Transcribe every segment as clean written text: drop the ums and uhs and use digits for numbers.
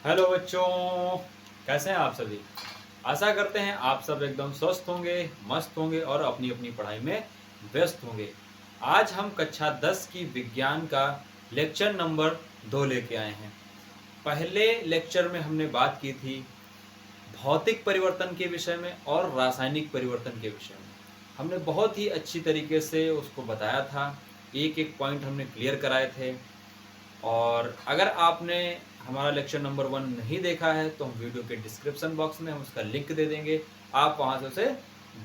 Hello बच्चों, कैसे हैं आप सभी। आशा करते हैं आप सब एकदम स्वस्थ होंगे, मस्त होंगे और अपनी अपनी पढ़ाई में व्यस्त होंगे। आज हम कक्षा 10 की विज्ञान का लेक्चर नंबर 2 लेके आए हैं। पहले लेक्चर में हमने बात की थी भौतिक परिवर्तन के विषय में और रासायनिक परिवर्तन के विषय में। हमने बहुत ही अच्छी तरीके से उसको बताया था, एक एक पॉइंट हमने क्लियर कराए थे। और अगर आपने हमारा लेक्चर नंबर 1 नहीं देखा है तो हम वीडियो के डिस्क्रिप्शन बॉक्स में हम उसका लिंक दे देंगे, आप वहां से उसे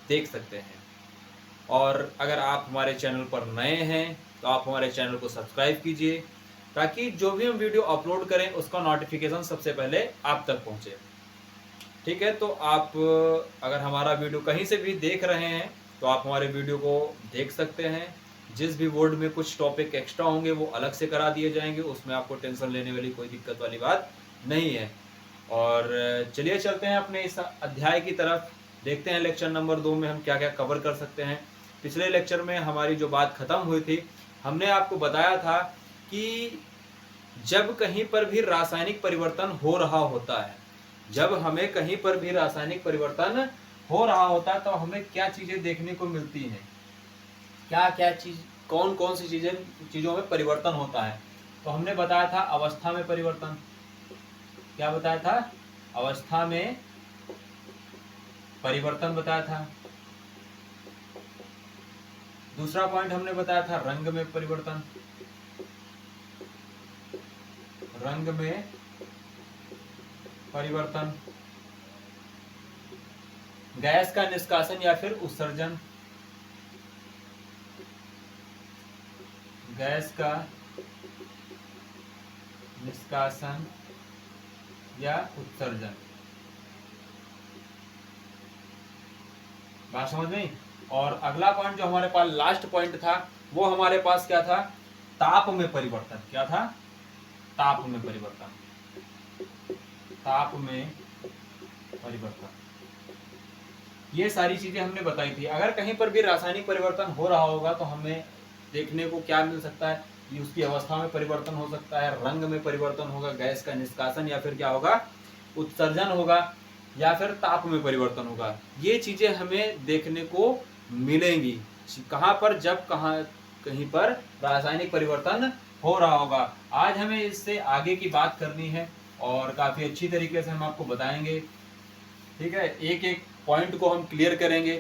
देख सकते हैं। और अगर आप हमारे चैनल पर नए हैं तो आप हमारे चैनल को सब्सक्राइब कीजिए ताकि जो भी हम वीडियो अपलोड करें उसका नोटिफिकेशन सबसे पहले आप तक पहुंचे। ठीक है, तो आप अगर हमारा वीडियो कहीं से भी देख रहे हैं तो आप हमारे वीडियो को देख सकते हैं। जिस भी बोर्ड में कुछ टॉपिक एक्स्ट्रा होंगे वो अलग से करा दिए जाएंगे, उसमें आपको टेंशन लेने वाली कोई दिक्कत वाली बात नहीं है। और चलिए चलते हैं अपने इस अध्याय की तरफ, देखते हैं लेक्चर नंबर 2 में हम क्या क्या कवर कर सकते हैं। पिछले लेक्चर में हमारी जो बात खत्म हुई थी, हमने आपको बताया था कि जब कहीं पर भी रासायनिक परिवर्तन हो रहा होता है, जब हमें कहीं पर भी रासायनिक परिवर्तन हो रहा होता है तो हमें क्या चीजें देखने को मिलती हैं, क्या क्या चीज, कौन कौन सी चीजों में परिवर्तन होता है। तो हमने बताया था अवस्था में परिवर्तन। क्या बताया था? अवस्था में परिवर्तन बताया था। दूसरा पॉइंट हमने बताया था रंग में परिवर्तन। रंग में परिवर्तन, गैस का निष्कासन या फिर उत्सर्जन, गैस का निष्कासन या उत्सर्जन। बात समझ में? और अगला पॉइंट जो हमारे पास लास्ट पॉइंट था वो हमारे पास क्या था? ताप में परिवर्तन। क्या था? ताप में परिवर्तन। ताप में परिवर्तन, ये सारी चीजें हमने बताई थी। अगर कहीं पर भी रासायनिक परिवर्तन हो रहा होगा तो हमें देखने को क्या मिल सकता है? कि उसकी अवस्था में परिवर्तन हो सकता है, रंग में परिवर्तन होगा, गैस का निष्कासन या फिर क्या होगा? उत्सर्जन होगा, या फिर ताप में परिवर्तन होगा। ये चीजें हमें देखने को मिलेंगी कहाँ पर? जब कहीं पर रासायनिक परिवर्तन हो रहा होगा। आज हमें इससे आगे की बात करनी है और काफी अच्छी तरीके से हम आपको बताएंगे। ठीक है, एक एक पॉइंट को हम क्लियर करेंगे।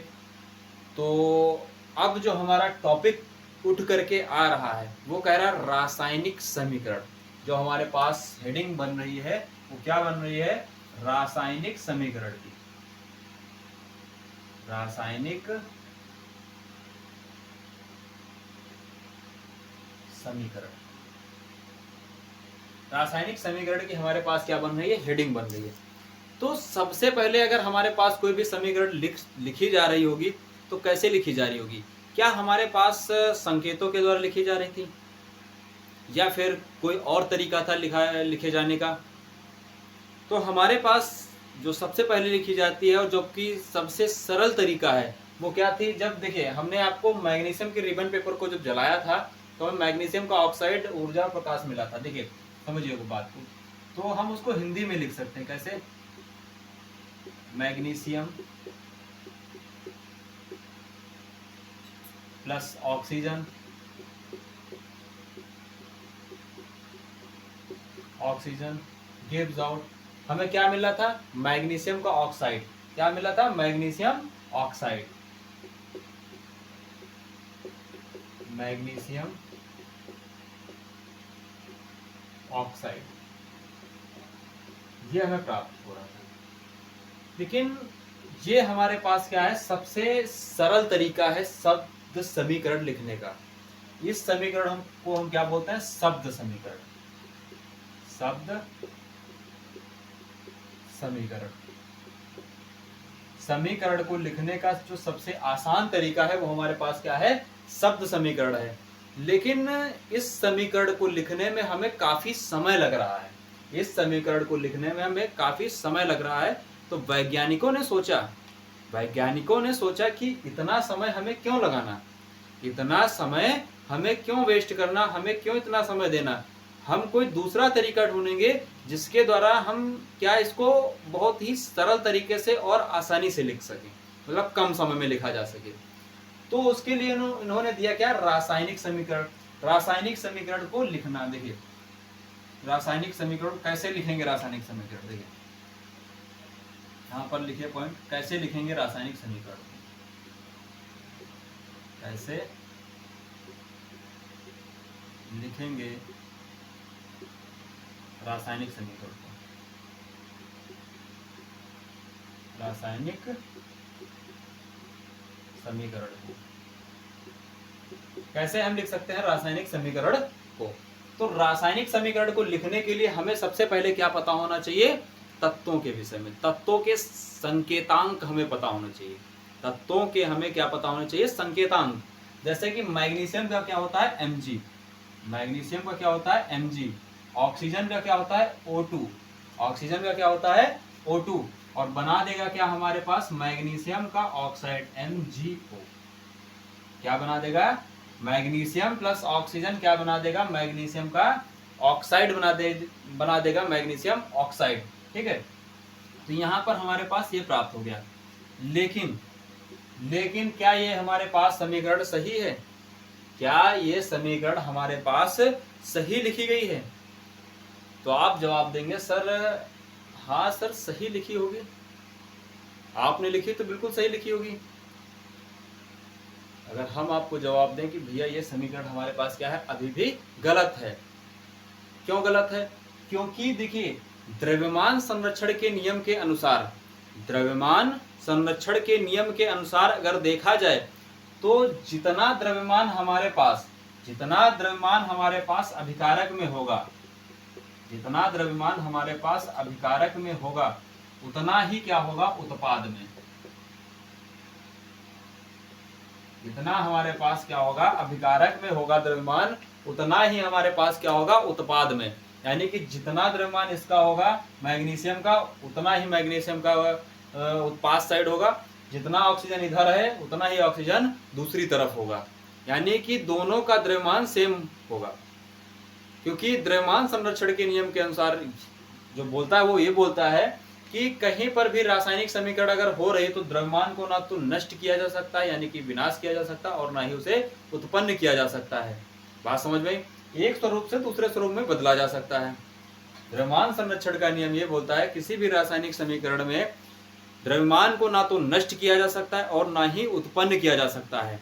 तो अब जो हमारा टॉपिक उठ करके आ रहा है वो कह रहा है रासायनिक समीकरण। जो हमारे पास हेडिंग बन रही है वो क्या बन रही है? रासायनिक समीकरण की। रासायनिक समीकरण, रासायनिक समीकरण की हमारे पास क्या बन रही है? हेडिंग बन रही है। तो सबसे पहले अगर हमारे पास कोई भी समीकरण लिखी जा रही होगी तो कैसे लिखी जा रही होगी? क्या हमारे पास संकेतों के द्वारा लिखी जा रही थी या फिर कोई और तरीका था लिखे जाने का? तो हमारे पास जो सबसे पहले लिखी जाती है और जो कि सबसे सरल तरीका है वो क्या थी? जब देखिए हमने आपको मैग्नीशियम के रिबन पेपर को जब जलाया था तो हमें मैग्नीशियम का ऑक्साइड ऊर्जा प्रकाश मिला था। देखिए समझिए वो बात को, तो हम उसको हिंदी में लिख सकते हैं कैसे? Magnesium plus oxygen, oxygen gives out, हमें क्या मिला था? मैग्नीशियम का ऑक्साइड। क्या मिला था? Magnesium oxide. मैग्नीशियम ऑक्साइड ये हमें प्राप्त हो रहा था। लेकिन ये हमारे पास क्या है? सबसे सरल तरीका है शब्द समीकरण लिखने का। इस समीकरण को हम क्या बोलते हैं? शब्द समीकरण। शब्द समीकरण, समीकरण को लिखने का जो सबसे आसान तरीका है वो हमारे पास क्या है? शब्द समीकरण है। लेकिन इस समीकरण को लिखने में हमें काफी समय लग रहा है। इस समीकरण को लिखने में हमें काफी समय लग रहा है। तो वैज्ञानिकों ने सोचा कि इतना समय हमें क्यों लगाना, इतना समय हमें क्यों वेस्ट करना, हमें क्यों इतना समय देना, हम कोई दूसरा तरीका ढूंढेंगे जिसके द्वारा हम क्या इसको बहुत ही सरल तरीके से और आसानी से लिख सकें, मतलब कम समय में लिखा जा सके। तो उसके लिए इन्होंने दिया क्या, रासायनिक समीकरण। रासायनिक समीकरण को लिखना, देखिए रासायनिक समीकरण कैसे लिखेंगे, रासायनिक समीकरण देखिए यहाँ पर लिखे पॉइंट, कैसे लिखेंगे रासायनिक समीकरण, कैसे लिखेंगे रासायनिक समीकरण को, रासायनिक समीकरण को कैसे हम लिख सकते हैं रासायनिक समीकरण को। तो रासायनिक समीकरण को लिखने के लिए हमें सबसे पहले क्या पता होना चाहिए, तत्वों के विषय में, तत्वों के संकेतांक हमें पता होना चाहिए। तत्वों के हमें क्या पता होना चाहिए, संकेतांक। जैसे कि मैग्नीशियम का क्या होता है, Mg, मैग्नीशियम का क्या होता है, Mg। ऑक्सीजन का क्या होता है, O2, ऑक्सीजन का क्या होता है, O2। और बना देगा क्या हमारे पास, मैग्नीशियम का ऑक्साइड MgO। क्या बना देगा, मैग्नीशियम प्लस ऑक्सीजन क्या बना देगा, मैग्नीशियम का ऑक्साइड बना देगा मैग्नीशियम ऑक्साइड। ठीक है, तो यहाँ पर हमारे पास ये प्राप्त हो गया। लेकिन क्या ये हमारे पास समीकरण सही है, क्या ये समीकरण हमारे पास सही लिखी गई है? तो आप जवाब देंगे सर हाँ सर सही लिखी होगी, आपने लिखी तो बिल्कुल सही लिखी होगी। अगर हम आपको जवाब दें कि भैया ये समीकरण हमारे पास क्या है, अभी भी गलत है। क्यों गलत है? क्योंकि देखिए द्रव्यमान संरक्षण के नियम के अनुसार, द्रव्यमान संरक्षण के नियम के अनुसार अगर देखा जाए तो जितना द्रव्यमान हमारे पास अभिकारक में होगा, जितना द्रव्यमान हमारे पास अभिकारक में होगा उतना ही क्या होगा उत्पाद में। जितना हमारे पास क्या होगा अभिकारक में होगा द्रव्यमान, उतना ही हमारे पास क्या होगा उत्पाद में। यानी कि जितना द्रव्यमान इसका होगा मैग्नीशियम का, उतना ही मैग्नीशियम का उत्पाद साइड होगा। जितना ऑक्सीजन इधर है उतना ही ऑक्सीजन दूसरी तरफ होगा। यानी कि दोनों का द्रव्यमान सेम होगा, क्योंकि द्रव्यमान संरक्षण के नियम के अनुसार जो बोलता है वो ये बोलता है कि कहीं पर भी रासायनिक समीकरण अगर हो रही तो द्रव्यमान को ना तो नष्ट किया जा सकता है, यानी कि विनाश किया जा सकता है, और ना ही उसे उत्पन्न किया जा सकता है। बात समझ में? एक स्वरूप से दूसरे स्वरूप में बदला जा सकता है। द्रव्यमान संरक्षण का नियम ये बोलता है किसी भी रासायनिक समीकरण में द्रव्यमान को ना तो नष्ट किया जा सकता है और ना ही उत्पन्न किया जा सकता है,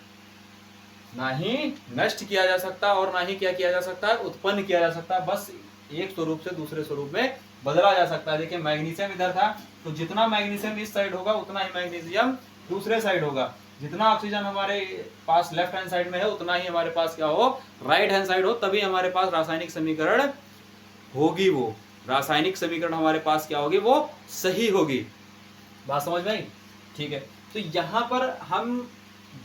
ना ही नष्ट किया जा सकता है और ना ही क्या किया जा सकता है, उत्पन्न किया जा सकता है। बस एक स्वरूप से दूसरे स्वरूप में बदला जा सकता है। देखिए मैग्नीशियम इधर था तो जितना मैग्नीशियम इस साइड होगा उतना ही मैग्नीशियम दूसरे साइड होगा। जितना ऑक्सीजन हमारे पास लेफ्ट हैंड साइड में है उतना ही हमारे पास क्या हो, राइट हैंड साइड हो, तभी हमारे पास रासायनिक समीकरण होगी। वो रासायनिक समीकरण हमारे पास क्या होगी, वो सही होगी। बात समझ में आई? ठीक है, तो यहाँ पर हम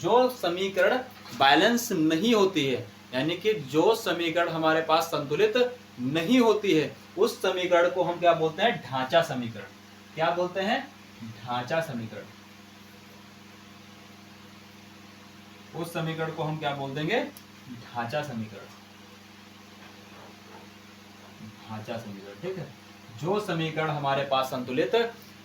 जो समीकरण बैलेंस नहीं होती है, यानी कि जो समीकरण हमारे पास संतुलित नहीं होती है, उस समीकरण को हम क्या बोलते हैं, ढांचा समीकरण। क्या बोलते हैं, ढांचा समीकरण। उस समीकरण को हम क्या बोल देंगे, ढांचा समीकरण। ढांचा समीकरण, ठीक है। जो समीकरण हमारे पास संतुलित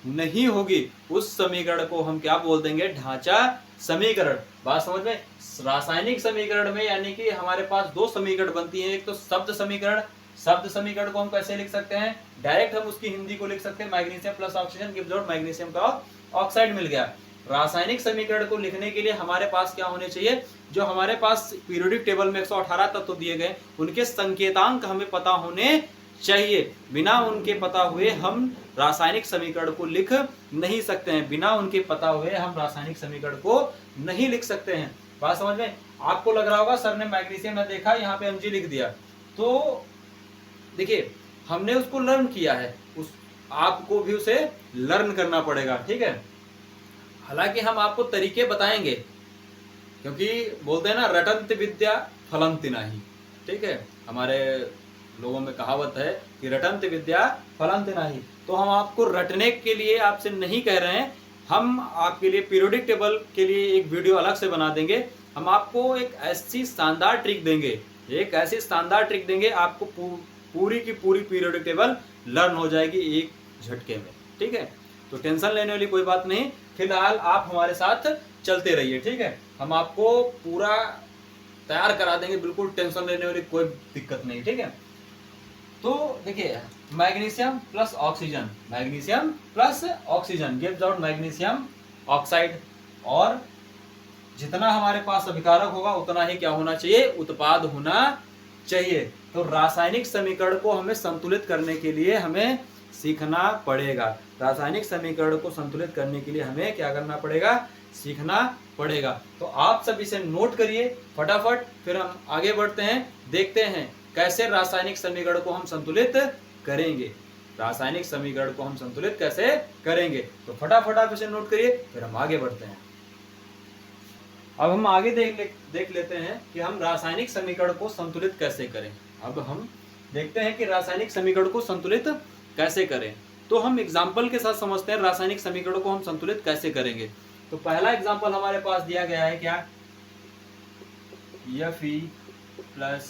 नहीं होगी उस समीकरण को हम क्या बोल देंगे, ढांचा समीकरण। बात समझ में? रासायनिक समीकरण में यानी कि हमारे पास दो समीकरण बनती हैं, एक तो शब्द समीकरण। शब्द समीकरण को हम कैसे लिख सकते हैं, डायरेक्ट हम उसकी हिंदी को लिख सकते हैं, magnesium plus oxygen gives out magnesium का ऑक्साइड मिल गया। रासायनिक समीकरण को लिखने के लिए हमारे पास क्या होने चाहिए, जो हमारे पास पीरियोडिक टेबल में 118 तत्व दिए गए उनके संकेतांक हमें पता होने चाहिए। बिना उनके पता हुए हम रासायनिक समीकरण को लिख नहीं सकते हैं। बिना उनके पता हुए हम रासायनिक समीकरण को नहीं लिख सकते हैं। बात समझ में? आपको लग रहा होगा सर ने मैग्नीशियम में देखा यहाँ पे Mg लिख दिया, तो देखिए हमने उसको लर्न किया है, उस आपको भी उसे लर्न करना पड़ेगा, ठीक है। हालांकि हम आपको तरीके बताएंगे, क्योंकि बोलते हैं ना रटंत विद्या फलंति नाही, ठीक है। हमारे लोगों में कहावत है कि रटंत विद्या फलंति नाही। तो हम आपको रटने के लिए आपसे नहीं कह रहे हैं, हम आपके लिए पीरियोडिक टेबल के लिए एक वीडियो अलग से बना देंगे। हम आपको एक ऐसी शानदार ट्रिक देंगे, एक ऐसी शानदार ट्रिक देंगे, आपको पूरी की पूरी पीरियोडिक टेबल लर्न हो जाएगी एक झटके में, ठीक है। तो टेंशन लेने वाली कोई बात नहीं, फिलहाल आप हमारे साथ चलते रहिए, ठीक है। हम आपको पूरा तैयार करा देंगे, बिल्कुल टेंशन लेने वाली कोई दिक्कत नहीं, ठीक है। तो देखिए, magnesium plus oxygen, magnesium plus oxygen gives out magnesium oxide, और जितना हमारे पास अभिकारक होगा उतना ही क्या होना चाहिए, उत्पाद होना चाहिए। तो रासायनिक समीकरण को हमें संतुलित करने के लिए हमें सीखना पड़ेगा। रासायनिक समीकरण को संतुलित करने के लिए हमें क्या करना पड़ेगा, सीखना पड़ेगा। तो आप सब इसे नोट करिए फटाफट, फिर हम आगे बढ़ते हैं, देखते हैं कैसे रासायनिक समीकरण को हम संतुलित करेंगे। रासायनिक समीकरण को हम संतुलित कैसे करेंगे, तो फटाफट आप इसे नोट करिए, फिर हम आगे बढ़ते हैं। अब हम आगे देख लेते हैं कि हम रासायनिक समीकरण को संतुलित कैसे करें। अब हम देखते हैं कि रासायनिक समीकरण को संतुलित कैसे करें। तो हम एग्जाम्पल के साथ समझते हैं रासायनिक समीकरण को हम संतुलित कैसे करेंगे। तो पहला एग्जाम्पल हमारे पास दिया गया है क्या, Fe plus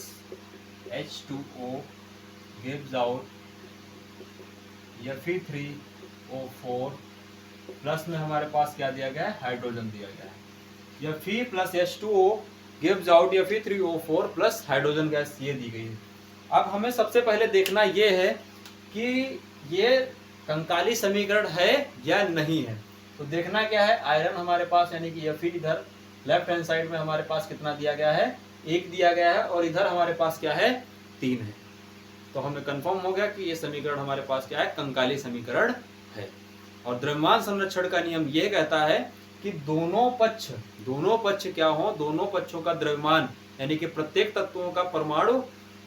H2O gives out Fe3O4, plus में हमारे पास क्या दिया गया है, हाइड्रोजन दिया गया है। Fe plus H2O gives out Fe3O4 plus hydrogen gas ये दी गई है। अब हमें सबसे पहले देखना ये है कि ये कंकाली समीकरण है या नहीं है। तो देखना क्या है, आयरन हमारे पास यानी कि Fe इधर लेफ्ट हैंड साइड में हमारे पास कितना दिया गया है, 1 दिया गया है, और इधर हमारे पास क्या है, 3 है। तो हमें कंफर्म हो गया कि ये समीकरण हमारे पास क्या है, कंकाली समीकरण है। और द्रव्यमान संरक्षण का नियम ये कहता है कि दोनों पक्ष क्या हो, दोनों पक्षों का द्रव्यमान यानी कि प्रत्येक तत्वों का परमाणु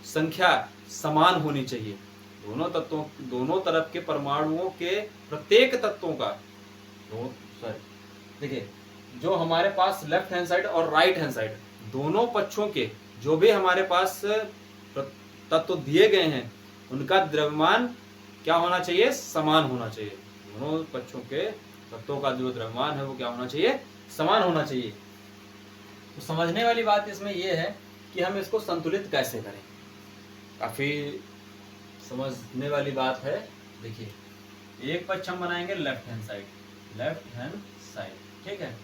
संख्या समान होनी चाहिए। दोनों तरफ के परमाणुओं के प्रत्येक तत्वों का देखिए, जो हमारे पास लेफ्ट हैंड साइड और राइट हैंड साइड दोनों पक्षों के जो भी हमारे पास तत्व दिए गए हैं उनका द्रव्यमान क्या होना चाहिए, समान होना चाहिए। दोनों पक्षों के तत्वों का जो द्रव्यमान है वो क्या होना चाहिए, समान होना चाहिए। तो समझने वाली बात इसमें यह है कि हम इसको संतुलित कैसे करें, काफी समझने वाली बात है। देखिए, एक पक्ष हम बनाएंगे लेफ्ट हैंड साइड, ठीक है,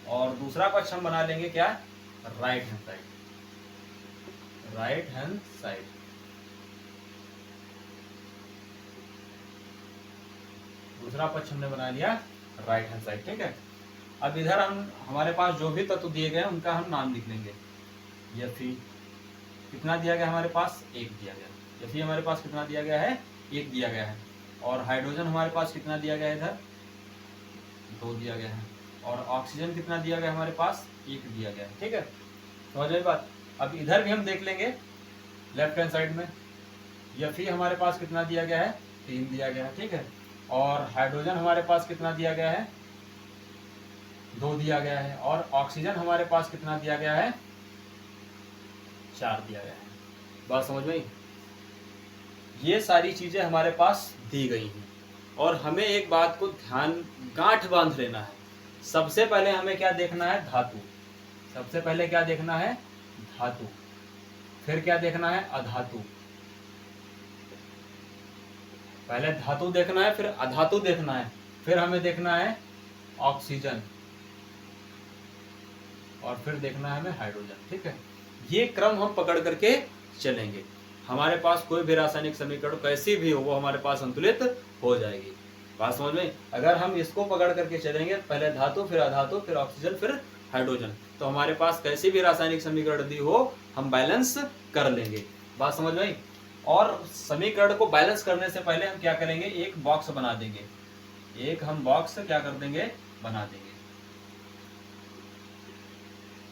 और दूसरा पक्ष हम बना लेंगे क्या, राइट हैंड साइड। दूसरा पक्ष हमने बना लिया राइट हैंड साइड, ठीक है। अब इधर हमारे पास जो भी तत्व दिए गए उनका हम नाम लिख लेंगे। Fe कितना दिया गया हमारे पास, 1 दिया गया। Fe हमारे पास कितना दिया गया है, 1 दिया गया है। और हाइड्रोजन हमारे पास कितना दिया गया है, इधर 2 दिया गया है। और ऑक्सीजन कितना दिया गया हमारे पास, 1 दिया गया है, ठीक है। समझ आई बात। अब इधर भी हम देख लेंगे लेफ्ट हैंड साइड में Fe हमारे पास कितना दिया गया है, 3 दिया गया है, ठीक है। और हाइड्रोजन हमारे पास कितना दिया गया है, 2 दिया गया है। और ऑक्सीजन हमारे पास कितना दिया गया है, 4 दिया गया है। बात समझ में आई। ये सारी चीजें हमारे पास दी गई हैं और हमें एक बात को गांठ बांध लेना है। सबसे पहले हमें क्या देखना है, धातु। सबसे पहले क्या देखना है, धातु। फिर क्या देखना है, अधातु। पहले धातु देखना है, फिर अधातु देखना है, फिर हमें देखना है ऑक्सीजन, और फिर देखना है हमें हाइड्रोजन, ठीक है। ये क्रम हम पकड़ करके चलेंगे। हमारे पास कोई भी रासायनिक समीकरण कैसी भी हो वो हमारे पास संतुलित हो जाएगी। बात समझ में। अगर हम इसको पकड़ करके चलेंगे, पहले धातु, फिर अधातु, फिर ऑक्सीजन, फिर हाइड्रोजन, तो हमारे पास कैसी भी रासायनिक समीकरण दी हो हम बैलेंस कर लेंगे। बात समझ में। और समीकरण को बैलेंस करने से पहले हम क्या करेंगे, एक बॉक्स बना देंगे। एक हम बॉक्स क्या कर देंगे, बना देंगे।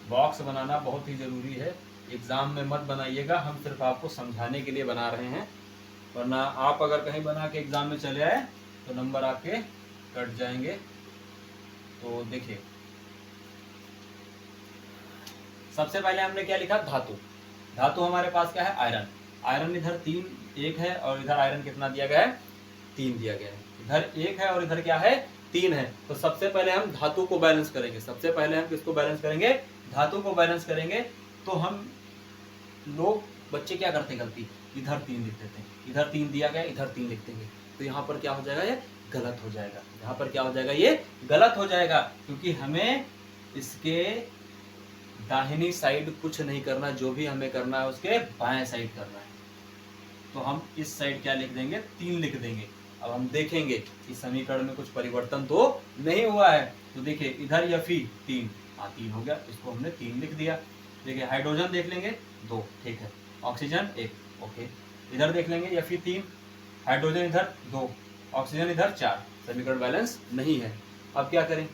बॉक्स बनाना बहुत ही जरूरी है, एग्जाम में मत बनाइएगा, हम सिर्फ आपको समझाने के लिए बना रहे हैं। वरना आप अगर कहीं बना के एग्जाम में चले आए तो नंबर आपके कट जाएंगे। तो देखिए, सबसे पहले हमने क्या लिखा, धातु। धातु हमारे पास क्या है, आयरन। आयरन इधर 1 है और इधर आयरन कितना दिया गया है, 3 दिया गया है। इधर 1 है और इधर क्या है, 3 है। तो सबसे पहले हम धातु को बैलेंस करेंगे। सबसे पहले हम किसको बैलेंस करेंगे, धातु को बैलेंस करेंगे। तो हम लोग बच्चे क्या करते हैं गलती, इधर 3 लिख देते हैं, इधर 3 दिया गया, इधर 3 लिख देंगे, तो यहाँ पर क्या हो जाएगा, ये गलत हो जाएगा। यहाँ पर क्या हो जाएगा, ये गलत हो जाएगा, क्योंकि हमें इसके दाहिनी साइड कुछ नहीं करना, जो भी हमें करना है उसके बाएं साइड करना है। तो हम इस साइड क्या लिख देंगे, 3 लिख देंगे। अब हम देखेंगे कि समीकरण में कुछ परिवर्तन तो नहीं हुआ है। तो देखिए इधर Fe 3, हाँ 3 हो गया, इसको हमने 3 लिख दिया। देखिए हाइड्रोजन देख लेंगे 2, ठीक है, ऑक्सीजन 1, ओके। इधर देख लेंगे Fe 3, हाइड्रोजन इधर 2, ऑक्सीजन इधर 4, समीकरण बैलेंस नहीं है। अब क्या करें,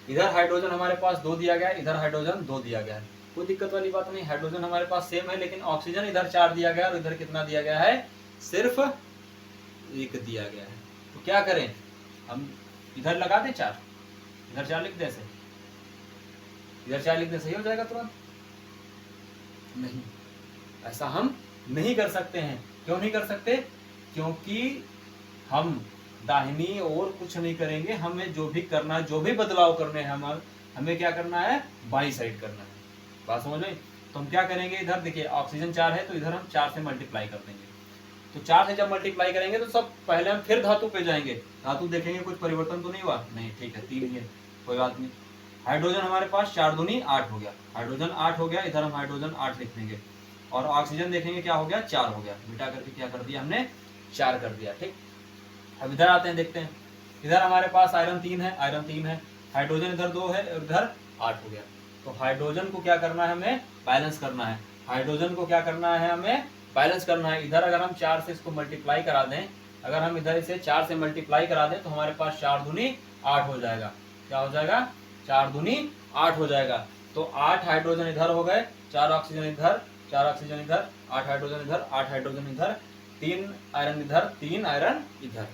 इधर हाइड्रोजन हमारे पास 2 दिया गया है, इधर हाइड्रोजन 2 दिया गया है, कोई दिक्कत वाली बात नहीं, हाइड्रोजन हमारे पास सेम है, लेकिन ऑक्सीजन इधर 4 दिया गया है और इधर कितना दिया गया है, सिर्फ 1 दिया गया है। तो क्या करें, हम इधर लगा दें 4, इधर 4 लिख दे, ऐसे इधर 4 लिख दे, सही हो जाएगा तुरंत? नहीं, ऐसा हम नहीं कर सकते हैं। क्यों नहीं कर सकते? क्योंकि हम दाहिनी ओर कुछ नहीं करेंगे, हमें जो भी करना है, जो भी बदलाव करने हैं, हमें क्या करना है, बाई साइड करना है। बात समझ में? तो हम क्या करेंगे, इधर देखिए ऑक्सीजन 4 है, तो इधर हम 4 से मल्टीप्लाई कर देंगे। तो 4 से जब मल्टीप्लाई करेंगे तो सब पहले हम फिर धातु पे जाएंगे, धातु देखेंगे कुछ परिवर्तन तो नहीं हुआ, नहीं, ठीक है 3 ही है, कोई बात नहीं। हाइड्रोजन हमारे पास 4 दूनी 8 हो गया, हाइड्रोजन 8 हो गया, इधर हम हाइड्रोजन 8 लिख देंगे। और ऑक्सीजन देखेंगे क्या हो गया, 4 हो गया, मिटा करके क्या कर दिया हमने, 4 कर दिया, ठीक। अब इधर आते हैं, देखते हैं, इधर हमारे पास आयरन 3 है, आयरन 3 है, हाइड्रोजन इधर 2 है और इधर 8 हो गया। तो हाइड्रोजन को क्या करना है, हमें बैलेंस करना है, हाइड्रोजन को क्या करना है, हमें बैलेंस करना है। इधर अगर हम 4 से इसको मल्टीप्लाई करा दें, अगर हम इधर इसे 4 से मल्टीप्लाई करा दें तो हमारे पास 4 दूनी 8 हो जाएगा। क्या हो जाएगा, 4 दूनी 8 हो जाएगा। तो 8 हाइड्रोजन इधर हो गए, 4 ऑक्सीजन इधर, 4 ऑक्सीजन इधर, 8 हाइड्रोजन इधर, 8 हाइड्रोजन इधर, 3 आयरन इधर, 3 आयरन इधर।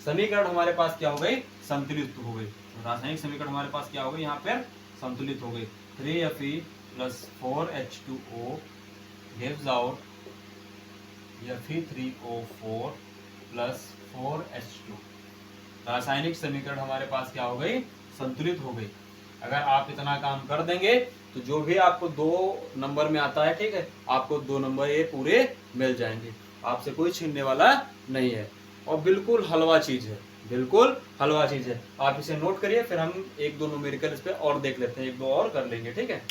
समीकरण हमारे पास क्या हो गई, संतुलित हो गई। रासायनिक समीकरण हमारे पास क्या हो गई, यहाँ पर संतुलित हो गई। 3Fe plus 4H2O gives out Fe3O4 plus 4H2। रासायनिक समीकरण हमारे पास क्या हो गई, संतुलित हो गई। अगर आप इतना काम कर देंगे तो जो भी आपको 2 नंबर में आता है, ठीक है, आपको 2 नंबर ये पूरे मिल जाएंगे, आपसे कोई छीनने वाला नहीं है। और बिल्कुल हलवा चीज है, बिल्कुल हलवा चीज है। आप इसे नोट करिए, फिर हम 1-2 न्यूमेरिकल इस पे और देख लेते हैं, 1-2 और कर लेंगे, ठीक है।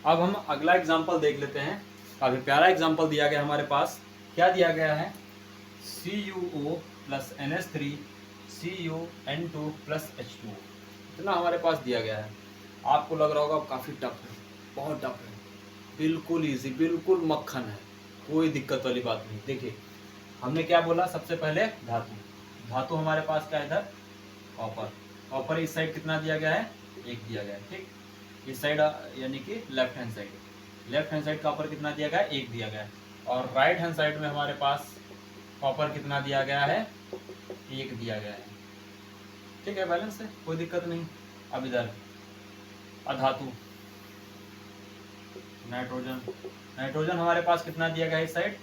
अब हम अगला एग्जांपल देख लेते हैं। काफी प्यारा एग्जांपल दिया गया हमारे पास। क्या दिया गया है, CuO plus NH3 CuN2 plus H2O, इतना हमारे पास दिया गया है। आपको लग रहा होगा काफी टफ है, बहुत टफ है, बिल्कुल इजी, बिल्कुल मक्खन है, कोई दिक्कत वाली बात नहीं। देखिए हमने क्या बोला, सबसे पहले धातु, धातु हमारे पास क्या है, इधर कॉपर, कॉपर इस साइड कितना दिया गया है, 1 दिया गया है, ठीक। इस साइड यानी कि left hand side, left hand side copper कितना दिया गया है, 1 दिया गया है। और राइट हैंड साइड में हमारे पास कॉपर कितना दिया गया है, 1 दिया गया है, ठीक है, बैलेंस है, कोई दिक्कत नहीं। अब इधर अधातु नाइट्रोजन, नाइट्रोजन हमारे पास कितना दिया गया है, इस साइड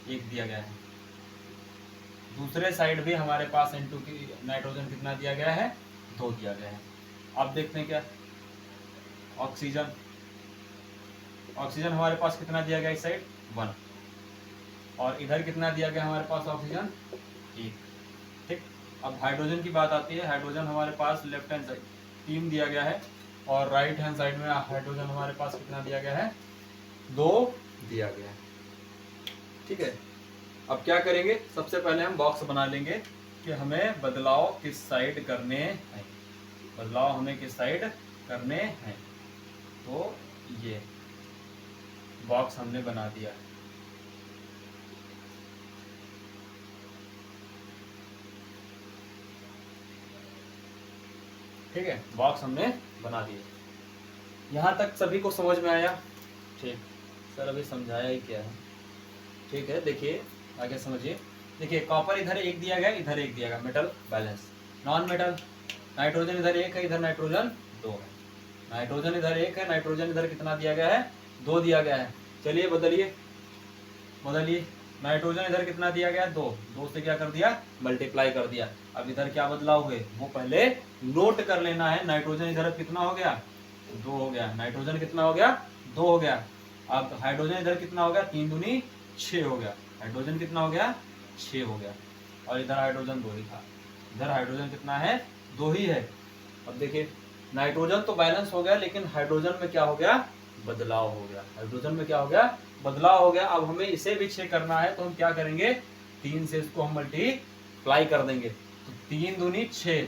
1 दिया गया है, दूसरे साइड भी हमारे पास N2 की नाइट्रोजन कितना दिया गया है, 2 दिया गया है। अब देखते हैं क्या, ऑक्सीजन, ऑक्सीजन हमारे पास कितना दिया गया, इस साइड 1, और इधर कितना दिया गया हमारे पास ऑक्सीजन, 1, ठीक। अब हाइड्रोजन की बात आती है, हाइड्रोजन हमारे पास लेफ्ट हैंड साइड 3 दिया गया है, और राइट हैंड साइड में हाइड्रोजन हमारे पास कितना दिया गया है, 2 दिया गया है, ठीक है। अब क्या करेंगे, सबसे पहले हम बॉक्स बना लेंगे कि हमें बदलाव किस साइड करने हैं, बदलाव हमें किस साइड करने हैं। तो ये बॉक्स हमने बना दिया, ठीक है, बॉक्स हमने बना दिया। यहाँ तक सभी को समझ में आया, ठीक। सर अभी समझाया ही क्या है, ठीक है। देखिए आगे समझिए, देखिए कॉपर इधर 1 दिया गया, इधर 1 दिया गया, metal balance. Non metal, nitrogen इधर 1 है, इधर नाइट्रोजन 2 है, नाइट्रोजन इधर 1 है, नाइट्रोजन इधर कितना दिया गया है, 2 दिया गया है। चलिए बदलिए, बदलिए, नाइट्रोजन इधर कितना दिया गया, 2, 2 से क्या कर दिया, मल्टीप्लाई कर दिया। अब इधर क्या बदलाव हुए वो पहले नोट कर लेना है। नाइट्रोजन इधर कितना हो गया, 2 हो गया, नाइट्रोजन कितना हो गया, 2 हो गया। अब हाइड्रोजन इधर कितना हो गया, 3 दूनी 6 हो गया, हाइड्रोजन कितना हो गया, 6 हो गया। और इधर हाइड्रोजन 2 ही था, इधर हाइड्रोजन कितना है, 2 ही है। अब देखिए नाइट्रोजन तो बैलेंस हो गया, लेकिन हाइड्रोजन में क्या हो गया, बदलाव हो गया, हाइड्रोजन में क्या हो गया, बदलाव हो गया। अब हमें इसे भी 6 करना है, तो हम क्या करेंगे, 3 से इसको हम मल्टीप्लाई कर देंगे, तो 3 दूनी 6,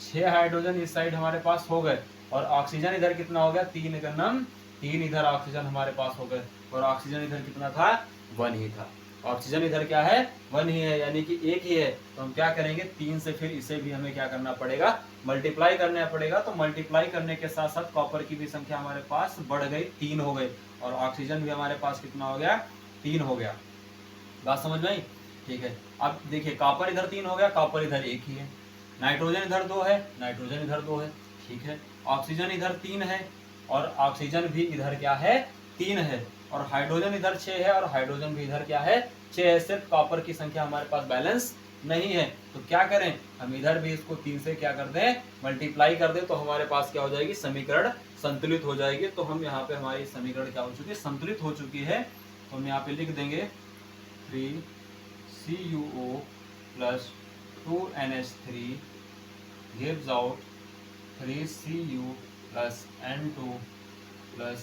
6 हाइड्रोजन इस साइड हमारे पास हो गए, और ऑक्सीजन इधर कितना हो गया, 3 एकम 3 इधर ऑक्सीजन हमारे पास हो गए, और ऑक्सीजन इधर कितना था, 1 ही था। ऑक्सीजन इधर क्या है, 1 ही है, यानी कि 1 ही है। तो हम क्या करेंगे, 3 से फिर इसे भी हमें क्या करना पड़ेगा, मल्टीप्लाई करना पड़ेगा। तो मल्टीप्लाई करने के साथ साथ कॉपर की भी संख्या हमारे पास बढ़ गई, 3 हो गई, और ऑक्सीजन भी हमारे पास कितना हो गया, 3 हो गया। बात समझ में आई, ठीक है। अब देखिए कॉपर इधर 3 हो गया, कॉपर इधर 1 ही है, नाइट्रोजन इधर 2 है, नाइट्रोजन इधर 2 है, ठीक है। ऑक्सीजन इधर 3 है, और ऑक्सीजन भी इधर क्या है, 3 है, और हाइड्रोजन इधर 6 है, और हाइड्रोजन भी इधर क्या है, 6 है। सिर्फ कॉपर की संख्या हमारे पास बैलेंस नहीं है, तो क्या करें, हम इधर भी इसको 3 से क्या कर दें, मल्टीप्लाई कर दें, तो हमारे पास क्या हो जाएगी, समीकरण संतुलित हो जाएगी। तो हम यहाँ पे हमारी समीकरण क्या हो चुकी है, संतुलित हो चुकी है। तो हम यहाँ पे लिख देंगे 3CuO plus 2NH3 gives out 3Cu plus N2 plus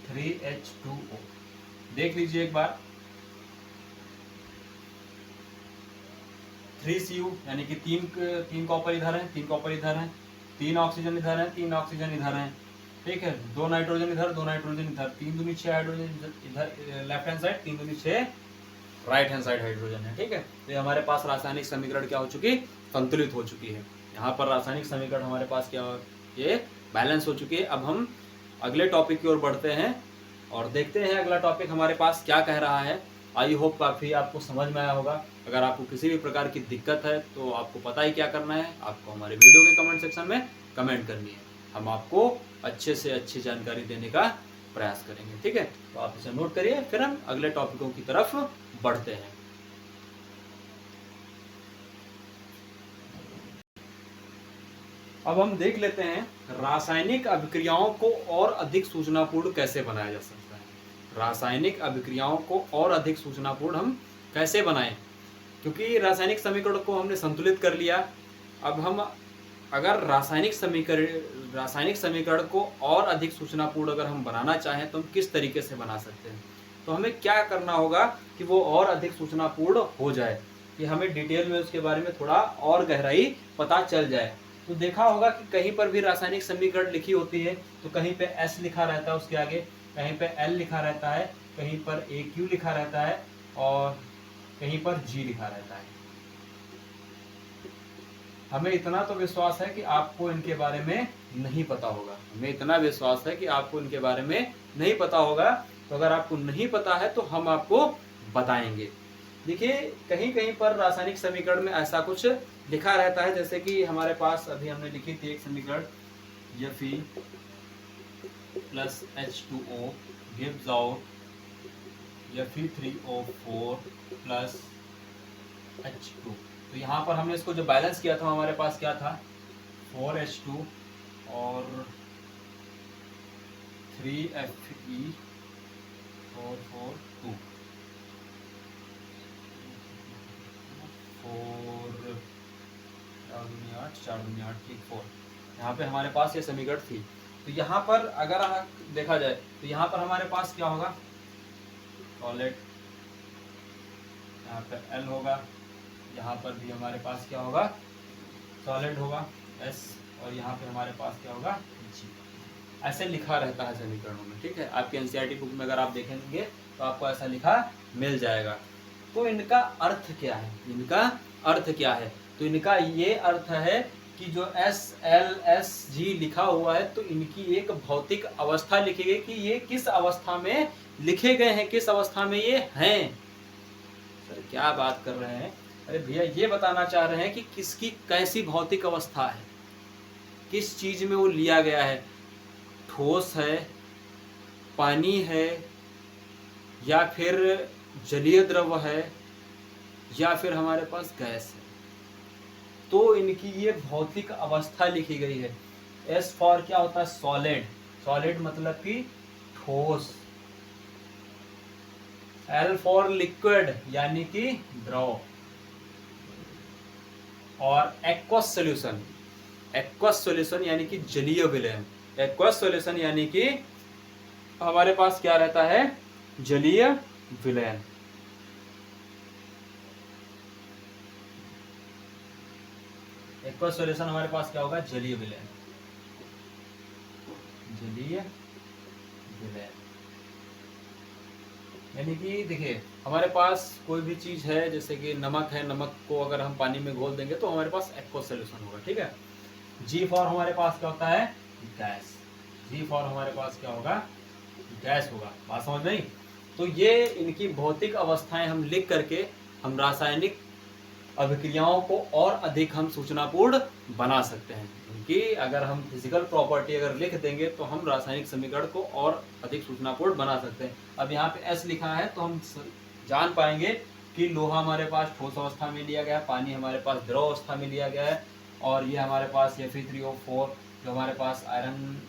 3H2O। देख लीजिए एक बार, 3Cu यानी कि तीन कॉपर इधर है, 3 कॉपर इधर है, 3 ऑक्सीजन इधर है, 3 ऑक्सीजन इधर है, ठीक है। 2 नाइट्रोजन इधर, 2 नाइट्रोजन इधर, 3 दूनी 6 हाइड्रोजन इधर लेफ्ट हैंड साइड, 3 दूनी 6 राइट हैंड साइड हाइड्रोजन है, ठीक है। तो हमारे पास रासायनिक समीकरण क्या हो चुकी, संतुलित हो चुकी है। यहाँ पर रासायनिक समीकरण हमारे पास क्या, ये बैलेंस हो चुकी है। अब हम अगले टॉपिक की ओर बढ़ते हैं और देखते हैं अगला टॉपिक हमारे पास क्या कह रहा है। आई होप काफ़ी आपको समझ में आया होगा। अगर आपको किसी भी प्रकार की दिक्कत है तो आपको पता ही क्या करना है, आपको हमारे वीडियो के कमेंट सेक्शन में कमेंट करनी है, हम आपको अच्छे से अच्छी जानकारी देने का प्रयास करेंगे, ठीक है। तो आप इसे नोट करिए, फिर हम अगले टॉपिकों की तरफ बढ़ते हैं। अब हम देख लेते हैं रासायनिक अभिक्रियाओं को और अधिक सूचनापूर्ण कैसे बनाया जा सकता है। रासायनिक अभिक्रियाओं को और अधिक सूचनापूर्ण हम कैसे बनाएं, क्योंकि रासायनिक समीकरण को हमने संतुलित कर लिया। अब हम अगर रासायनिक समीकरण को और अधिक सूचनापूर्ण अगर हम बनाना चाहें तो हम किस तरीके से बना सकते हैं, तो हमें क्या करना होगा कि वो और अधिक सूचनापूर्ण हो जाए, कि हमें डिटेल में उसके बारे में थोड़ा और गहराई पता चल जाए। तो देखा होगा कि कहीं पर भी रासायनिक समीकरण लिखी होती है तो कहीं पे S लिखा रहता है, उसके आगे कहीं पे L लिखा रहता है, कहीं पर AQ लिखा रहता है, और कहीं पर G लिखा रहता है। हमें इतना तो विश्वास है कि आपको इनके बारे में नहीं पता होगा, हमें इतना विश्वास है कि आपको इनके बारे में नहीं पता होगा। तो अगर आपको नहीं पता है तो हम आपको बताएंगे। देखिए कहीं कहीं पर रासायनिक समीकरण में ऐसा कुछ लिखा रहता है, जैसे कि हमारे पास अभी हमने लिखी थी एक समीकरण, Fe plus H2O gives out Fe3O4 plus H2। तो यहाँ पर हमने इसको जो बैलेंस किया था हमारे पास क्या था, 4H2 और 3Fe442 4 ठीक 4। यहाँ पे हमारे पास ये समीकरण थी। तो यहाँ पर अगर देखा जाए तो यहाँ पर हमारे पास क्या होगा, सॉलिड, यहाँ पे L होगा, यहाँ पर भी हमारे पास क्या होगा, सॉलिड होगा S, और यहाँ पे हमारे पास क्या होगा G। ऐसे लिखा रहता है समीकरणों में, ठीक है। आपके एनसीईआरटी बुक में अगर आप देखेंगे तो आपको ऐसा लिखा मिल जाएगा। तो इनका अर्थ क्या है, इनका अर्थ क्या है, तो इनका ये अर्थ है कि जो SLSG लिखा हुआ है तो इनकी एक भौतिक अवस्था लिखी गई कि ये किस अवस्था में लिखे गए हैं, किस अवस्था में ये हैं। सर क्या बात कर रहे हैं, अरे भैया ये बताना चाह रहे हैं कि किसकी कैसी भौतिक अवस्था है, किस चीज में वो लिया गया है, ठोस है, पानी है, या फिर जलीय द्रव है, या फिर हमारे पास गैस है। तो इनकी ये भौतिक अवस्था लिखी गई है। S फॉर क्या होता है, सॉलिड, सॉलिड मतलब कि ठोस। L फॉर लिक्विड यानी कि द्रव। और एक्वस सॉल्यूशन, एक्वस सॉल्यूशन यानी कि जलीय विलयन। एक्वस सॉल्यूशन यानी कि हमारे पास क्या रहता है, जलीय विलयन। एक्वस सॉल्यूशन हमारे पास क्या होगा, जलीय विलयन, जलीय विलयन। यानी कि देखिए हमारे पास कोई भी चीज है, जैसे कि नमक है, नमक को अगर हम पानी में घोल देंगे तो हमारे पास एक्वस सॉल्यूशन होगा, ठीक है। जी फॉर हमारे पास क्या होता है, गैस। जी फॉर हमारे पास क्या होगा, गैस होगा। बात समझ में आई? तो ये इनकी भौतिक अवस्थाएं हम लिख करके हम रासायनिक अभिक्रियाओं को और अधिक हम सूचनापूर्ण बना सकते हैं। क्योंकि अगर हम फिजिकल प्रॉपर्टी अगर लिख देंगे तो हम रासायनिक समीकरण को और अधिक सूचनापूर्ण बना सकते हैं। अब यहाँ पे एस लिखा है तो हम जान पाएंगे कि लोहा हमारे पास ठोस अवस्था में लिया गया है, पानी हमारे पास द्रव अवस्था में लिया गया है, और ये हमारे पास Fe3O4 जो हमारे पास आयरन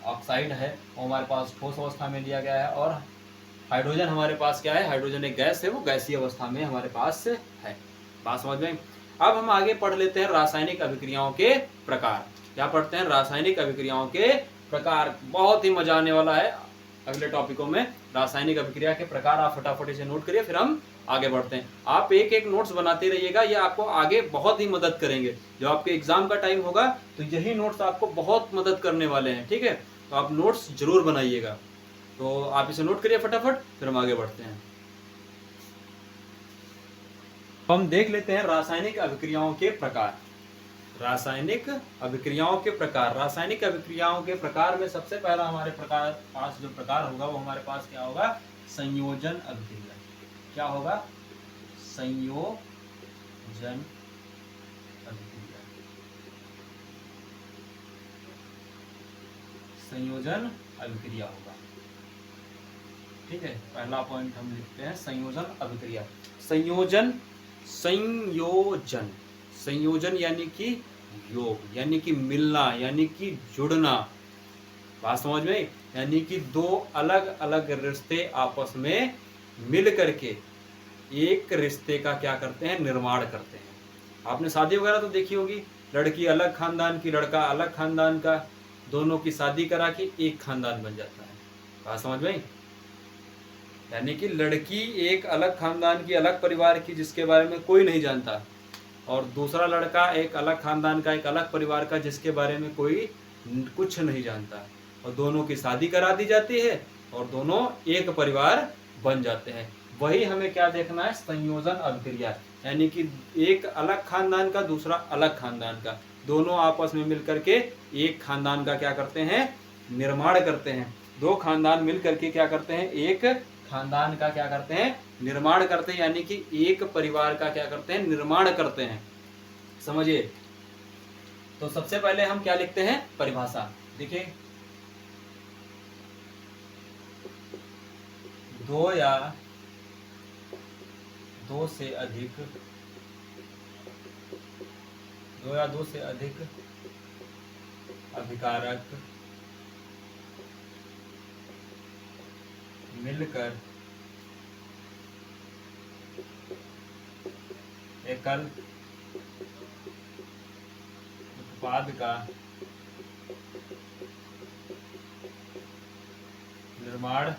ऑक्साइड है वो हमारे पास ठोस अवस्था में लिया गया है, और हाइड्रोजन हमारे पास क्या है, हाइड्रोजन एक गैस है, वो गैसीय अवस्था में हमारे पास है। बात समझ में? अब हम आगे पढ़ लेते हैं रासायनिक अभिक्रियाओं के प्रकार। क्या पढ़ते हैं, रासायनिक अभिक्रियाओं के प्रकार। बहुत ही मजा आने वाला है अगले टॉपिकों में, रासायनिक अभिक्रिया के प्रकार। आप फटाफट इसे नोट करिए, फिर हम आगे बढ़ते हैं। आप एक एक नोट्स बनाते रहिएगा, ये आपको आगे बहुत ही मदद करेंगे। जब आपके एग्जाम का टाइम होगा तो यही नोट्स आपको बहुत मदद करने वाले हैं, ठीक है। तो आप नोट्स जरूर बनाइएगा। तो आप इसे नोट करिए फटाफट, फिर हम आगे बढ़ते हैं। हम देख लेते हैं रासायनिक अभिक्रियाओं के प्रकार। रासायनिक अभिक्रियाओं के प्रकार। रासायनिक अभिक्रियाओं के प्रकार में सबसे पहला हमारे प्रकार पास जो प्रकार होगा वो हमारे पास क्या होगा, संयोजन अभिक्रिया। क्या होगा, संयोजन अभिक्रिया। संयोजन अभिक्रिया होगा, ठीक है। पहला पॉइंट हम लिखते हैं संयोजन अभिक्रिया। संयोजन, संयोजन, संयोजन यानी कि योग, यानी कि मिलना, यानी कि जुड़ना। बात समझ में? यानी कि दो अलग अलग रिश्ते आपस में मिल करके एक रिश्ते का क्या करते हैं, निर्माण करते हैं। आपने शादी वगैरह तो देखी होगी, लड़की अलग खानदान की, लड़का अलग खानदान का, दोनों की शादी करा के एक खानदान बन जाता है। बात समझ में? यानी कि लड़की एक अलग खानदान की, अलग परिवार की, जिसके बारे में कोई नहीं जानता, और दूसरा लड़का एक अलग खानदान का, एक अलग परिवार का, जिसके बारे में कोई कुछ नहीं जानता, और दोनों की शादी करा दी जाती है और दोनों एक परिवार बन जाते हैं। वही हमें क्या देखना है, संयोजन अभिक्रिया। यानी कि एक अलग खानदान का, दूसरा अलग खानदान का, दोनों आपस में मिलकर के एक खानदान का क्या करते हैं, निर्माण करते हैं। दो खानदान मिल करके क्या करते हैं, एक खानदान का क्या करते हैं, निर्माण करते हैं। यानी कि एक परिवार का क्या करते हैं, निर्माण करते हैं। समझिए। तो सबसे पहले हम क्या लिखते हैं, परिभाषा। देखिए, दो या दो से अधिक, दो या दो से अधिक अभिकारक मिलकर एकल उत्पाद का निर्माण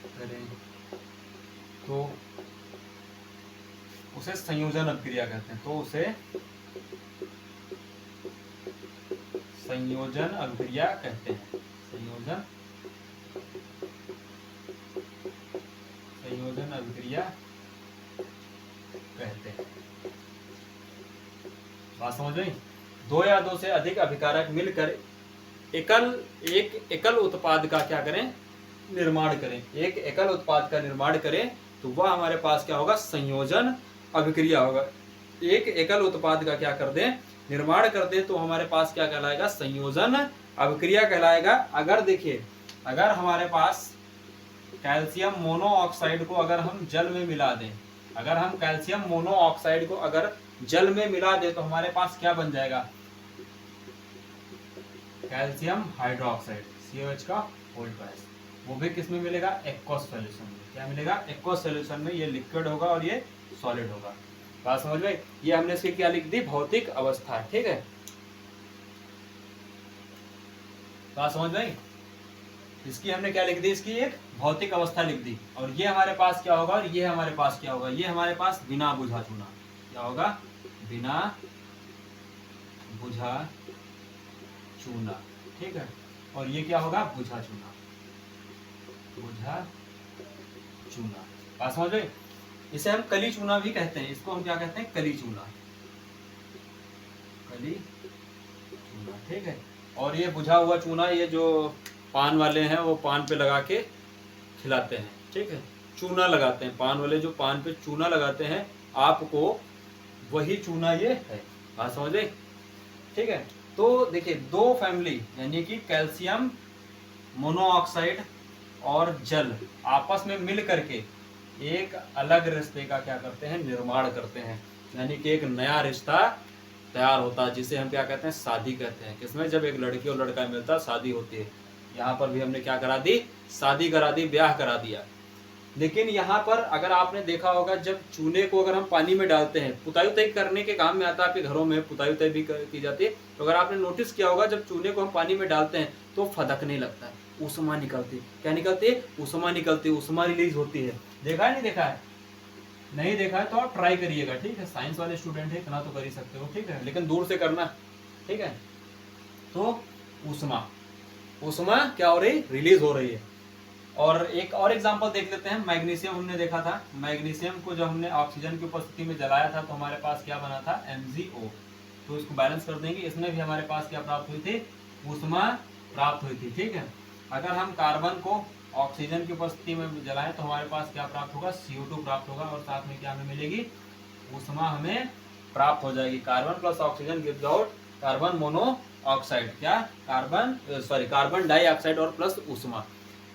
करें तो उसे संयोजन अभिक्रिया कहते हैं। तो उसे संयोजन अभिक्रिया कहते हैं। संयोजन, संयोजन अभिक्रिया कहते हैं। बात समझ में? दो या दो से अधिक अभिकारक मिलकर एक एकल उत्पाद का क्या करें, निर्माण करें। एक एकल उत्पाद का निर्माण करें तो वह हमारे पास क्या होगा, संयोजन अभिक्रिया होगा। एक एकल उत्पाद का क्या कर दें, निर्माण कर दें, तो हमारे पास क्या कहलाएगा, संयोजन अभिक्रिया कहलाएगा। अगर देखिए, अगर हमारे पास कैल्शियम मोनोऑक्साइड को अगर हम जल में मिला दें, अगर हम कैल्शियम मोनोऑक्साइड को अगर जल में मिला दें तो हमारे पास क्या बन जाएगा, कैल्शियम हाइड्रोक्साइड COH का होल ट्वाइस, वो भी किस में मिलेगा, एक्वस सॉल्यूशन में। क्या मिलेगा, एक्वस सॉल्यूशन में। ये लिक्विड होगा और ये सॉलिड होगा। बात समझ में। ये हमने इसकी क्या लिख दी, भौतिक अवस्था। ठीक है, बात समझ में। इसकी हमने क्या लिख दी, इसकी एक भौतिक अवस्था लिख दी। और ये हमारे पास क्या होगा, और ये हमारे पास क्या होगा, ये हमारे पास बिना बुझा चूना। क्या होगा, बिना बुझा चूना। ठीक है, और ये क्या होगा, बुझा चूना। बुझा चूना, बात समझ में। इसे हम कली चूना भी कहते हैं। इसको हम क्या कहते हैं, कली चूना। कली चूना, ठीक है। और ये बुझा हुआ चूना, ये जो पान वाले हैं वो पान पे लगा के खिलाते हैं। ठीक है, चूना लगाते हैं पान वाले, जो पान पे चूना लगाते हैं आपको, वही चूना ये है। बात समझ गए। ठीक है, तो देखिए दो फैमिली यानी कि कैल्शियम मोनोऑक्साइड और जल आपस में मिल करके एक अलग रिश्ते का क्या करते हैं, निर्माण करते हैं। यानी कि एक नया रिश्ता तैयार होता है, जिसे हम क्या कहते हैं, शादी कहते हैं। किसमें, जब एक लड़की और लड़का मिलता है, शादी होती है। यहाँ पर भी हमने क्या करा दी, शादी करा दी, ब्याह करा दिया। लेकिन यहाँ पर अगर आपने देखा होगा, जब चूने को अगर हम पानी में डालते हैं, पुताई उताई करने के काम में आता है, आपके घरों में पुताई उताई भी की जाती है, तो अगर आपने नोटिस किया होगा, जब चूने को हम पानी में डालते हैं तो फदकने लगता है, ऊष्मा निकलती। क्या निकलती है, ऊष्मा निकलती, ऊष्मा रिलीज होती है। देखा है, नहीं देखा है, नहीं देखा है तो आप ट्राई करिएगा। ठीक है, साइंस वाले स्टूडेंट है, इतना तो कर ही सकते हो। ठीक है, लेकिन दूर से करना। ठीक है, तो ऊष्मा, ऊष्मा क्या हो रही, रिलीज हो रही है। और एक और एग्जांपल देख लेते हैं। मैग्नीशियम हमने देखा था, मैग्नीशियम को जब हमने ऑक्सीजन की उपस्थिति में जलाया था तो हमारे पास क्या बना था, MgO। तो इसको बैलेंस कर देंगे। इसमें भी हमारे पास क्या प्राप्त हुई थी, ऊष्मा प्राप्त हुई थी। ठीक है, अगर हम कार्बन को ऑक्सीजन की उपस्थिति में जलाएं तो हमारे पास क्या प्राप्त होगा, CO2 प्राप्त होगा। और साथ में क्या हमें मिलेगी, ऊष्मा हमें प्राप्त हो जाएगी। Carbon plus oxygen gives out carbon monoxide. क्या, कार्बन डाइऑक्साइड और प्लस ऊष्मा।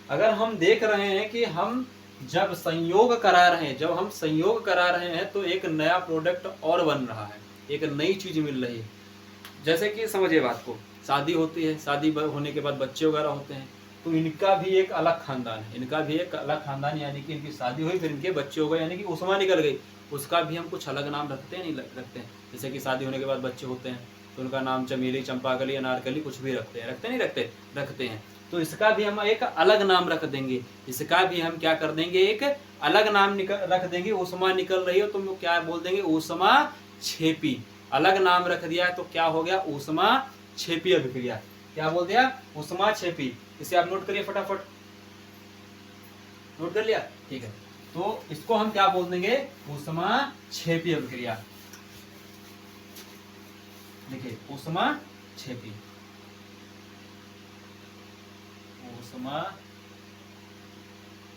अगर हम देख रहे हैं कि हम जब संयोग करा रहे हैं, जब हम संयोग करा रहे हैं तो एक नया प्रोडक्ट और बन रहा है, एक नई चीज मिल रही है। जैसे कि समझिए बात को, शादी होती है, शादी होने के बाद बच्चे वगैरह होते हैं, तो इनका भी एक अलग खानदान है, इनका भी एक अलग खानदान, यानी कि इनकी शादी हुई, फिर इनके बच्चे हो गए, यानी कि ऊष्मा निकल गई। उसका भी हम कुछ अलग नाम रखते हैं, नहीं रखते हैं। जैसे कि शादी होने के बाद बच्चे होते हैं तो उनका नाम चमेली, चंपाकली, अनारकली, कुछ भी रखते हैं, रखते नहीं रखते, रखते हैं। तो इसका भी हम एक अलग नाम रख देंगे। इसका भी हम क्या कर देंगे, एक अलग नाम रख देंगे। ऊष्मा निकल रही हो तो हम क्या बोल देंगे, ऊष्मा छेपी। अलग नाम रख दिया है तो क्या हो गया, ऊष्मा छेपी अभिक्रिया। क्या बोल दिया, ऊष्मा छेपी। इसे आप नोट करिए फटाफट, नोट कर लिया। ठीक है, तो इसको हम क्या बोल देंगे, ऊष्मा छेपी अभिक्रिया। देखिए ऊष्मा छेपी, ऊष्मा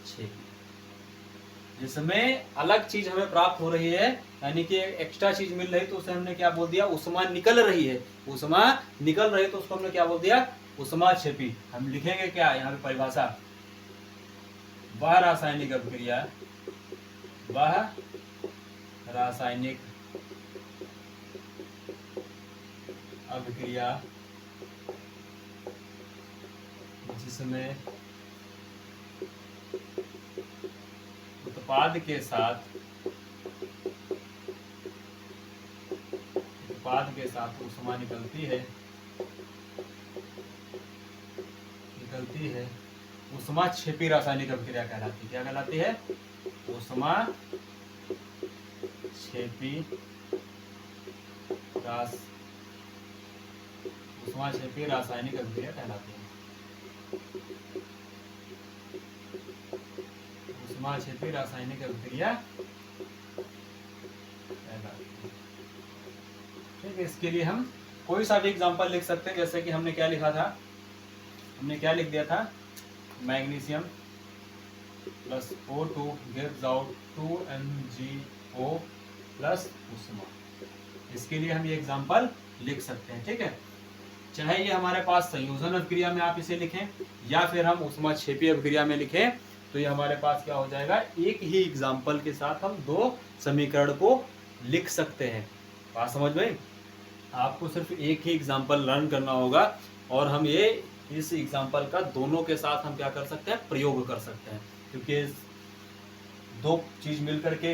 छेपी, जिसमें अलग चीज हमें प्राप्त हो रही है, यानी कि एक्स्ट्रा चीज मिल रही, तो उसे हमने क्या बोल दिया, ऊष्मा निकल रही है। ऊष्मा निकल रही तो उसको हमने क्या बोल दिया, ऊष्मा छेपी। हम लिखेंगे क्या यहाँ पे परिभाषा, वह रासायनिक अभिक्रिया, वह रासायनिक अभिक्रिया जिसमें उत्पाद के साथ ऊष्मा निकलती है, ऊष्मा छेपी रासायनिक अभिक्रिया कहलाती है। क्या कहलाती है, ऊष्मा छेपी रासायनिक अभिक्रिया कहलाती है। ऊष्मा छेपी रासायनिक अभिक्रिया कहलाती है। ठीक है, इसके लिए हम कोई सा भी एग्जांपल लिख सकते हैं। जैसे कि हमने क्या लिखा था, हमने क्या लिख दिया था, magnesium plus O2 gives out 2MgO plus ऊष्मा। इसके लिए हम ये एग्जांपल लिख सकते हैं। ठीक है, चाहे ये हमारे पास संयोजन अभिक्रिया में आप इसे लिखें या फिर हम ऊष्मा छेपी अभिक्रिया में लिखें, तो ये हमारे पास क्या हो जाएगा, एक ही एग्जाम्पल के साथ हम दो समीकरण को लिख सकते हैं। बात समझ में, आपको सिर्फ एक ही एग्जाम्पल लर्न करना होगा और हम ये इस एग्जाम्पल का दोनों के साथ हम क्या कर सकते हैं, प्रयोग कर सकते हैं, क्योंकि दो चीज मिलकर के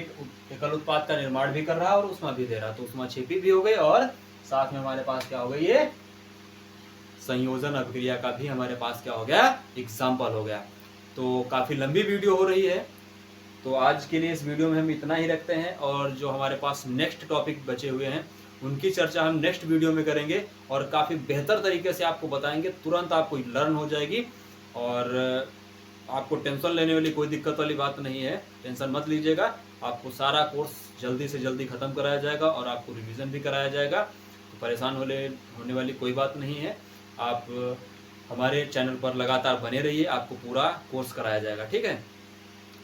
एकल उत्पाद का निर्माण भी कर रहा है और ऊष्मा भी दे रहा है, तो ऊष्मा छिपी भी हो गई और साथ में हमारे पास क्या हो गई, ये संयोजन अभिक्रिया का भी हमारे पास क्या हो गया, एग्जाम्पल हो गया। तो काफी लंबी वीडियो हो रही है, तो आज के लिए इस वीडियो में हम इतना ही रखते हैं, और जो हमारे पास नेक्स्ट टॉपिक बचे हुए हैं उनकी चर्चा हम नेक्स्ट वीडियो में करेंगे और काफ़ी बेहतर तरीके से आपको बताएंगे, तुरंत आपको लर्न हो जाएगी और आपको टेंशन लेने वाली कोई दिक्कत वाली बात नहीं है, टेंशन मत लीजिएगा। आपको सारा कोर्स जल्दी से जल्दी ख़त्म कराया जाएगा और आपको रिवीजन भी कराया जाएगा, तो परेशान होने वाली कोई बात नहीं है। आप हमारे चैनल पर लगातार बने रहिए, आपको पूरा कोर्स कराया जाएगा, ठीक है।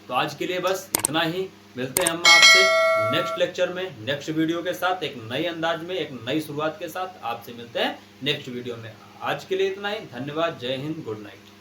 तो आज के लिए बस इतना ही, मिलते हैं हम आपसे नेक्स्ट लेक्चर में, नेक्स्ट वीडियो के साथ, एक नए अंदाज में, एक नई शुरुआत के साथ आपसे मिलते हैं नेक्स्ट वीडियो में। आज के लिए इतना ही, धन्यवाद, जय हिंद, गुड नाइट।